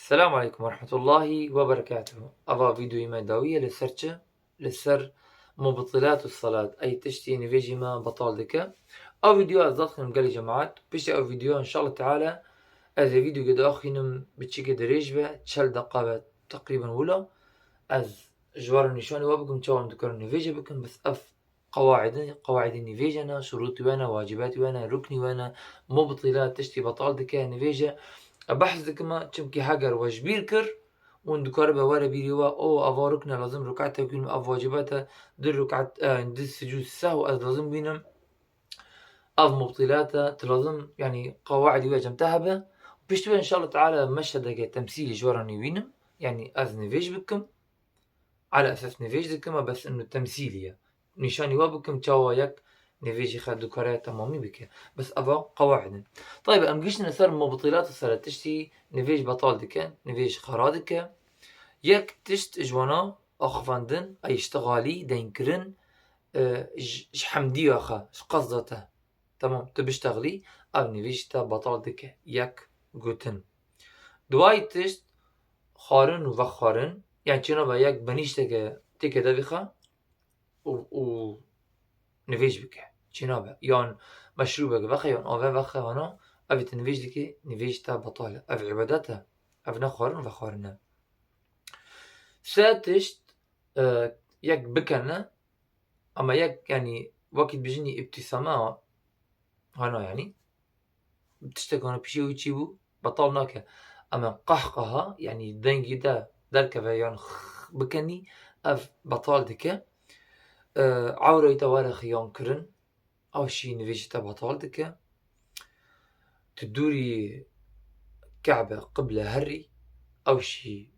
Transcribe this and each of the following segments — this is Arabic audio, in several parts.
السلام عليكم ورحمة الله وبركاته. أضع فيديو مادوية لسر مبطلات الصلاة أي تشتي نفيجي ما بطال دكا أو فيديو أزدادخن مقالي جماعات بشتي أو فيديو إن شاء الله تعالى. هذا فيديو قد أخينم بتشيكي دريجبة تشال دقابة تقريبا ولا أز جوار النشاني وابكم تشاوم دكار النفيجة بكم بس أف قواعد النفيجة شروطي وانا واجباتي وانا ركني وانا مبطلات تشتي بطال دكا نفيجة بحث دكما چمكي هاجر وجبير كر وندكار بوارا بيريوا او افا ركنا لازم ركعتها يكون اف واجباتها در ركعت در سجود السهو از لازم بينم اف مبطلاتها لازم يعني قواعد واجم تهبه بيشتوي ان شاء الله تعالى مشهد تمثيلي جواراني وينم يعني از نفيج بكم على اساس نفيج دكما بس انه تمثيليه نشاني وابكم تشاوا يك نفيجي خد دكارات تمامي بك بس أبا قواعد. طيب أم جيش نسر مبطلات الصلاة تشتي نفيج بطال دكا نفيج خرادكا يك تشت جوانا أخفاندن أي اشتغالي دينكرن ش حمدي أخا ش قصدته تمام تبشتغلي أو نفيج تا بطال دكا يك قوتن دواي تشت خارن وخارن يعني چنا با يك بنيش تكا دبخا و نفيج بك چنابه يان مشروبك بخي يان آوه بخي وانا أبي تنفيج دكي نفيج تا بطالة أف عبادته أف نخارن وخارنه ساتشت يك بكنه أما يك يعني وقت بيجيني ابتسامة هنا يعني بتشتكونا بشي ويشيبو بطالناك أما قهقها يعني دنجي دا دركة يان بكني أف بطال دكي عوري توارى خيان كرن أو شي نفيج تا بطال دكي تدوري كعبة قبلة هري أو شي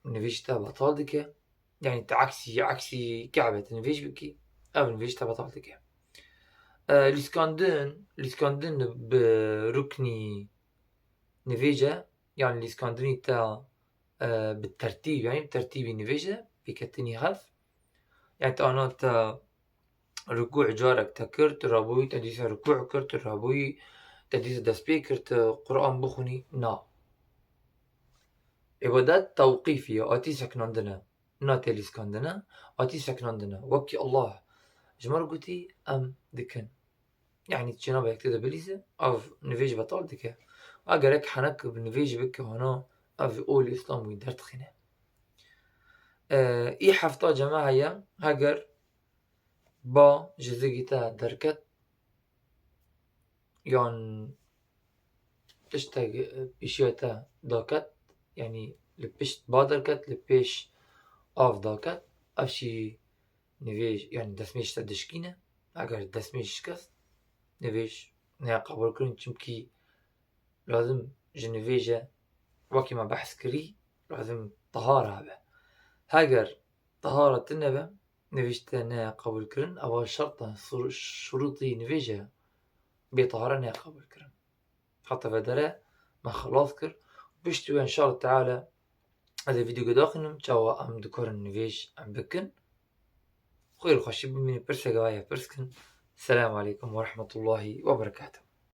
نفيج تا بطال دكي يعني عكسي كعبة نفيج بكي أو نفيج تا بطال دكي الإسكندن بركني نفيجة يعني الإسكندري تا بالترتيب يعني بترتيب نفيجة بكتني خف يعني أنا تا ركوع جارك تكرت رابوي تديس ركوع كرت رابوي تديس دسبي كرت قرآن بخوني نا عبادات توقيفية أتي سكنندنا ناتي الإسكندنا أتي سكنندنا وكي الله جمر قوتي أم دكن يعني تشنا بيكتدا بليزة أو نفيج بطال دكا أجرك حنك بنفيج بك هنا أو أول إسلام ويدرت خنا إي حفطة جماعة يا هاجر با جزيجتا دركت يان تشتاق بشيتا داكت يعني لبشت بادركت لبيش آف داكت أشي نفيج يعني دسميش تدشكينة أجر دسميش شكست نفيج نيا قبول كرين چمكي لازم جنفيجة وكي ما بحث كري لازم طهارة هبه هاجر طهارة النبه نفيجتا نيا قبول كرين أول شرطة شروطي نفيجة بطهارة نيا قبول كرين حتى بدرا ما خلاص كر بشتوي إن شاء الله تعالى هذا الفيديو قد أخنم تشاوا أم دكور النفيج أم بكن خير خشيب من برسة قوايا برسكن. السلام عليكم ورحمة الله وبركاته.